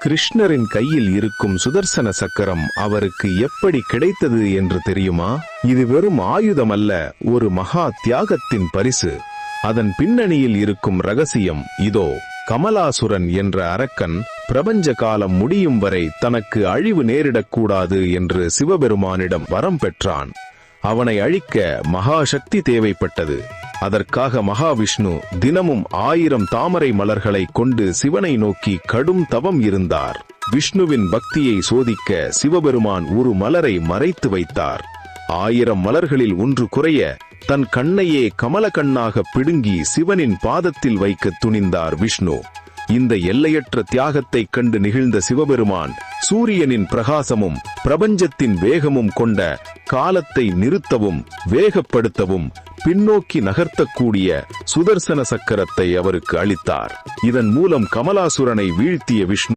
கிருஷ்ணரின் கையில் இருக்கும் சுதர்சன சக்கரம் அவருக்கு எப்படி கிடைத்தது என்று தெரியுமா? இது வெறும் ஆயுதம் அல்ல, ஒரு மகா தியாகத்தின் பரிசு. அதன் பின்னணியில் இருக்கும் ரகசியம் இதோ. கமலாசுரன் என்ற அரக்கன் பிரபஞ்ச காலம் முடியும் வரை தனக்கு அழிவு நேரிடக்கூடாது என்று சிவபெருமானிடம் வரம் பெற்றான். அவனை அழிக்க மகாசக்தி தேவைப்பட்டது. அதற்காக மகாவிஷ்ணு தினமும் 1000 தாமரை மலர்களை கொண்டு சிவனை நோக்கி கடும் தவம் இருந்தார். விஷ்ணுவின் பக்தியை சோதிக்க சிவபெருமான் ஒரு மலரை மறைத்து வைத்தார். 1000 மலர்களில் ஒன்று குறைய தன் கண்ணையே கமலக்கண்ணாக பிடுங்கி சிவனின் பாதத்தில் வைக்க துணிந்தார் விஷ்ணு. இந்த எல்லையற்ற தியாகத்தைக் கண்டு நிகழ்ந்த சிவபெருமான் சூரியனின் பிரகாசமும் பிரபஞ்சத்தின் வேகமும் கொண்ட காலத்தை நிறுத்தவும் வேகப்படுத்தவும் பின்னோக்கி நகர்த்தக்கூடிய சுதர்சன சக்கரத்தை அவருக்கு அளித்தார். இதன் மூலம் கமலாசுரனை வீழ்த்திய விஷ்ணு